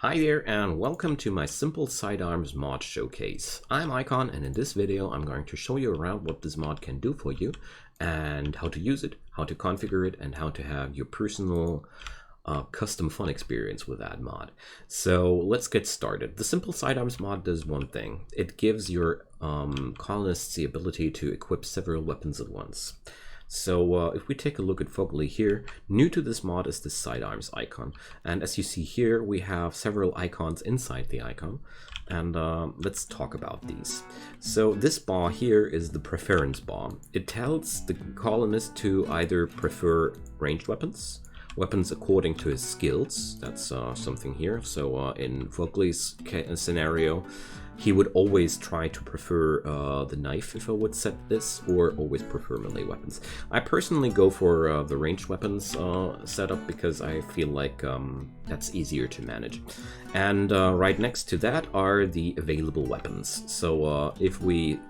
Hi there and welcome to my simple sidearms mod showcase. I'm Icon and in this video I'm going to show you around what this mod can do for you and how to use it, how to configure it, and how to have your personal custom fun experience with that mod. So let's get started. The simple sidearms mod does one thing. It gives your colonists the ability to equip several weapons at once. So if we take a look at Fogly here, new to this mod is the sidearms icon. And as you see here, we have several icons inside the icon. And let's talk about these. So this bar here is the preference bar. It tells the colonist to either prefer ranged weapons, weapons according to his skills. That's something here. So in Fogly's scenario, he would always try to prefer the knife if I would set this, or always prefer melee weapons. I personally go for the ranged weapons setup because I feel like that's easier to manage. And right next to that are the available weapons. So if we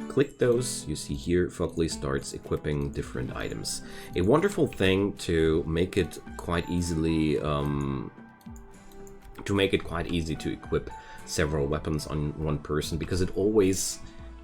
click those, you see here Fogly starts equipping different items. A wonderful thing to make it quite easily to equip several weapons on one person, because it always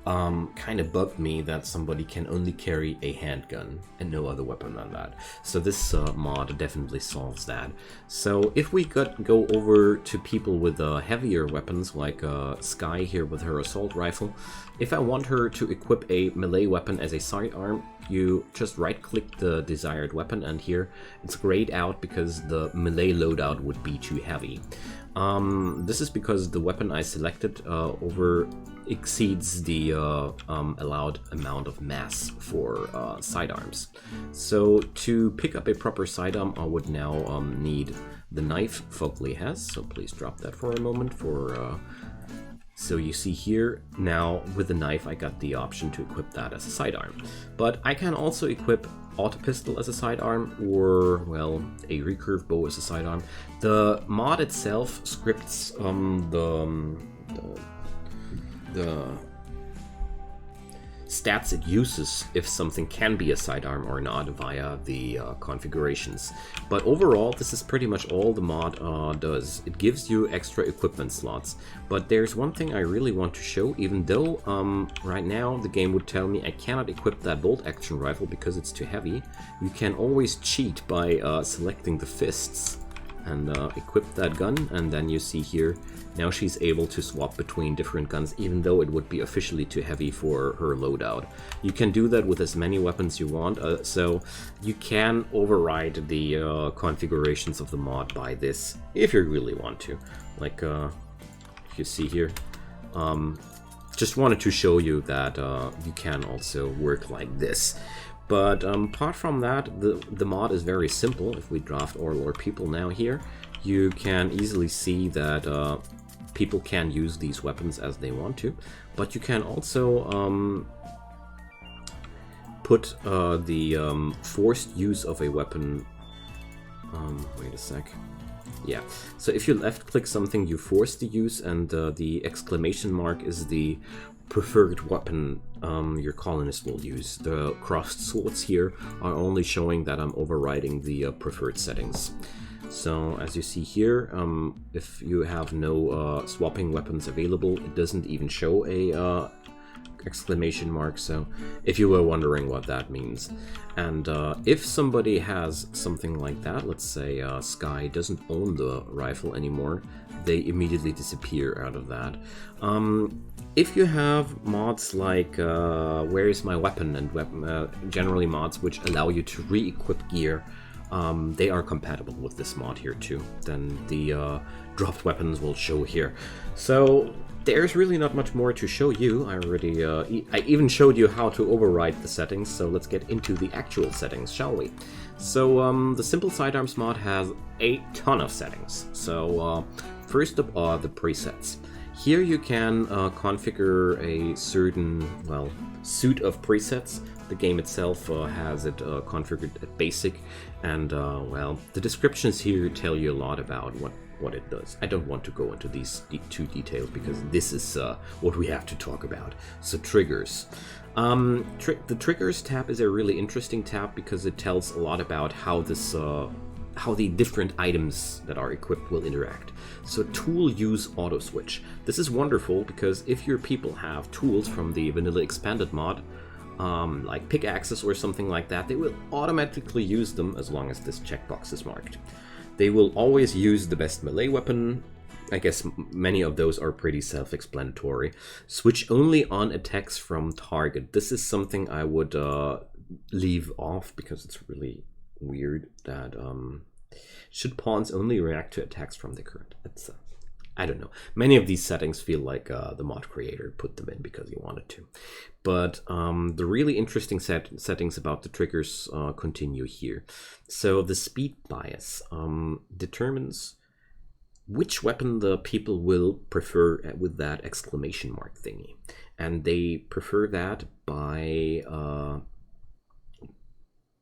kind of bugged me that somebody can only carry a handgun and no other weapon than that. So this mod definitely solves that. So if we go over to people with heavier weapons, like Sky here with her assault rifle, if I want her to equip a melee weapon as a sidearm, you just right-click the desired weapon, and here it's grayed out because the melee loadout would be too heavy. This is because the weapon I selected exceeds the allowed amount of mass for sidearms. So to pick up a proper sidearm, I would now need the knife Fogly has. So please drop that for a moment. So you see here, now with the knife I got the option to equip that as a sidearm. But I can also equip auto pistol as a sidearm, or, well, a recurve bow as a sidearm. The mod itself scripts the stats it uses if something can be a sidearm or not via the configurations. But overall, this is pretty much all the mod does. It gives you extra equipment slots. But there's one thing I really want to show, even though right now the game would tell me I cannot equip that bolt action rifle because it's too heavy. You can always cheat by selecting the fists and equip that gun, and then you see here, now she's able to swap between different guns, even though it would be officially too heavy for her loadout. You can do that with as many weapons you want, so you can override the configurations of the mod by this, if you really want to. Like, if you see here, just wanted to show you that you can also work like this. But apart from that, the mod is very simple. If we draft all our people now here, you can easily see that people can use these weapons as they want to. But you can also put the forced use of a weapon. Wait a sec. Yeah, so if you left click something, you force the use, and the exclamation mark is the preferred weapon your colonist will use. The crossed swords here are only showing that I'm overriding the preferred settings. So as you see here, if you have no swapping weapons available, it doesn't even show a exclamation mark, so if you were wondering what that means. And if somebody has something like that, let's say Sky doesn't own the rifle anymore, they immediately disappear out of that. If you have mods like Where is my weapon, and generally mods which allow you to re-equip gear, they are compatible with this mod here too. Then the dropped weapons will show here. So there's really not much more to show you. I even showed you how to override the settings, so let's get into the actual settings, shall we? So the simple sidearms mod has a ton of settings. So first up are the presets. Here you can configure a certain, well, suite of presets. The game itself has it configured at basic, and well, the descriptions here tell you a lot about what it does. I don't want to go into these too detailed because this is what we have to talk about. So triggers. The triggers tab is a really interesting tab because it tells a lot about how this how the different items that are equipped will interact. So tool use auto switch. This is wonderful because if your people have tools from the vanilla expanded mod, like pickaxes or something like that, they will automatically use them as long as this checkbox is marked. They will always use the best melee weapon. I guess many of those are pretty self-explanatory. Switch only on attacks from target. This is something I would leave off because it's really weird that should pawns only react to attacks from the current. It's I don't know. Many of these settings feel like the mod creator put them in because he wanted to. But the really interesting settings about the triggers continue here. So the speed bias determines which weapon the people will prefer with that exclamation mark thingy. And they prefer that by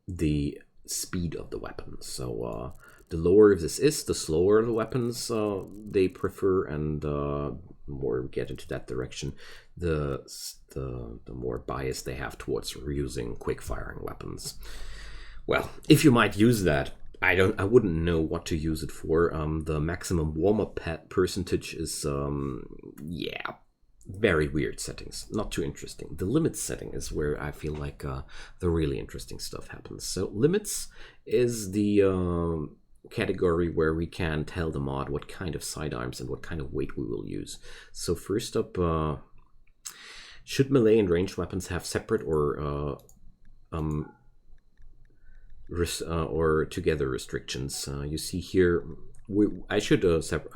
the speed of the weapon. So the lower this is, the slower the weapons they prefer, and the more we get into that direction, the more bias they have towards using quick firing weapons. Well, if you might use that, I wouldn't know what to use it for. The maximum warm-up percentage is yeah, very weird settings, not too interesting. The limits setting is where I feel like the really interesting stuff happens. So limits is the category where we can tell the mod what kind of sidearms and what kind of weight we will use. So first up, should melee and ranged weapons have separate or together restrictions? You see here, I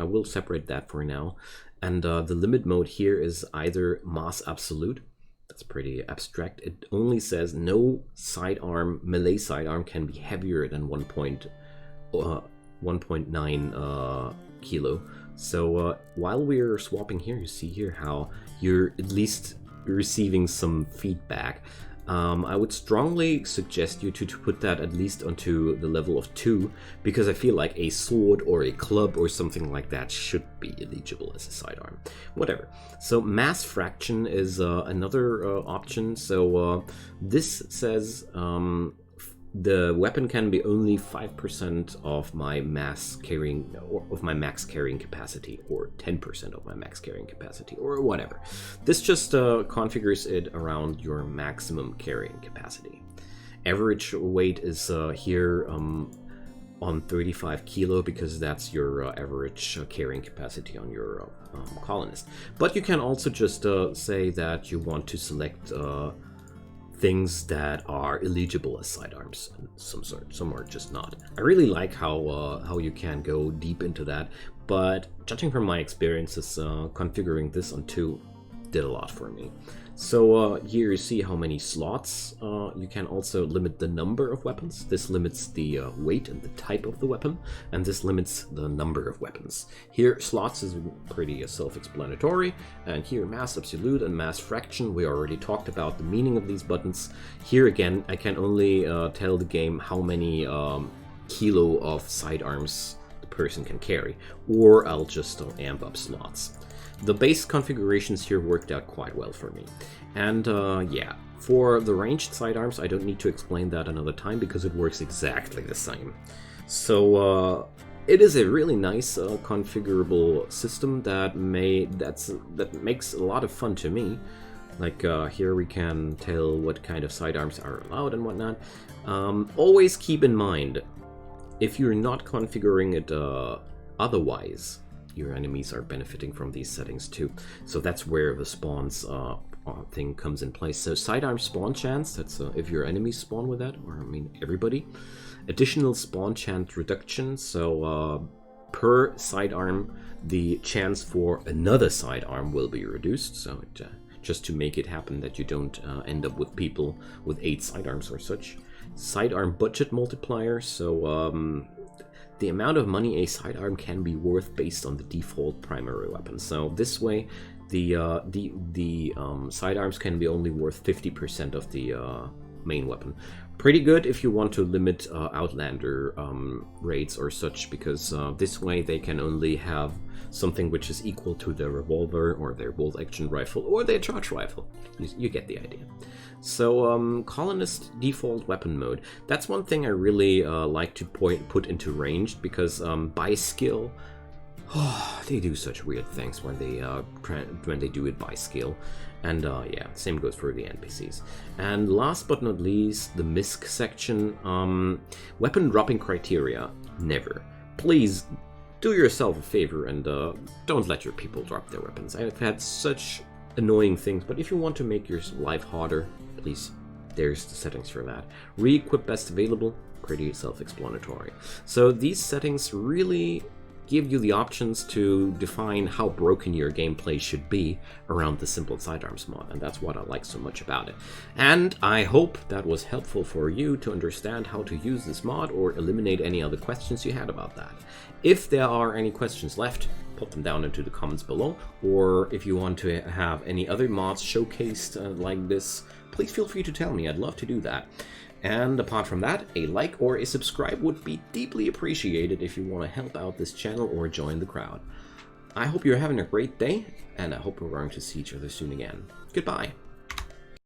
will separate that for now. And the limit mode here is either mass absolute. That's pretty abstract. It only says no sidearm, melee sidearm can be heavier than 1.9 kilo. So while we're swapping here, you see here how you're at least receiving some feedback. I would strongly suggest you to put that at least onto the level of 2, because I feel like a sword or a club or something like that should be eligible as a sidearm. Whatever. So mass fraction is another option. So this says the weapon can be only 5% of my mass carrying, or of my max carrying capacity, or 10% of my max carrying capacity, or whatever. This just configures it around your maximum carrying capacity. Average weight is here on 35 kilo, because that's your average carrying capacity on your colonist. But you can also just say that you want to select things that are eligible as sidearms, and some are just not. I really like how you can go deep into that, but judging from my experiences, configuring this on 2 did a lot for me. So here you see how many slots. You can also limit the number of weapons. This limits the weight and the type of the weapon, and this limits the number of weapons. Here slots is pretty self-explanatory, and here mass absolute and mass fraction, we already talked about the meaning of these buttons. Here again, I can only tell the game how many kilo of sidearms the person can carry, or I'll just amp up slots. The base configurations here worked out quite well for me. And yeah, for the ranged sidearms, I don't need to explain that another time because it works exactly the same. So it is a really nice configurable system that makes a lot of fun to me. Like here we can tell what kind of sidearms are allowed and whatnot. Always keep in mind, if you're not configuring it otherwise, your enemies are benefiting from these settings too. So that's where the spawns thing comes in place. So sidearm spawn chance, that's if your enemies spawn with that, or I mean everybody. Additional spawn chance reduction, so per sidearm the chance for another sidearm will be reduced. So just to make it happen that you don't end up with people with 8 sidearms or such. Sidearm budget multiplier, so the amount of money a sidearm can be worth based on the default primary weapon. So this way, the sidearms can be only worth 50% of the main weapon. Pretty good if you want to limit Outlander raids or such, because this way they can only have something which is equal to their revolver or their bolt-action rifle or their charge rifle. You get the idea. So, colonist default weapon mode. That's one thing I really like to put into ranged, because by skill, they do such weird things when they do it by skill. And yeah, same goes for the NPCs. And last but not least, the MISC section. Weapon dropping criteria. Never. Please do yourself a favor and don't let your people drop their weapons. I've had such annoying things, but if you want to make your life harder, please, there's the settings for that. Re-equip best available, pretty self-explanatory. So these settings really give you the options to define how broken your gameplay should be around the simple Sidearms mod, and that's what I like so much about it. And I hope that was helpful for you to understand how to use this mod or eliminate any other questions you had about that. If there are any questions left, put them down into the comments below, or if you want to have any other mods showcased like this, please feel free to tell me. I'd love to do that. And apart from that, a like or a subscribe would be deeply appreciated if you want to help out this channel or join the crowd. I hope you're having a great day, and I hope we're going to see each other soon again. Goodbye.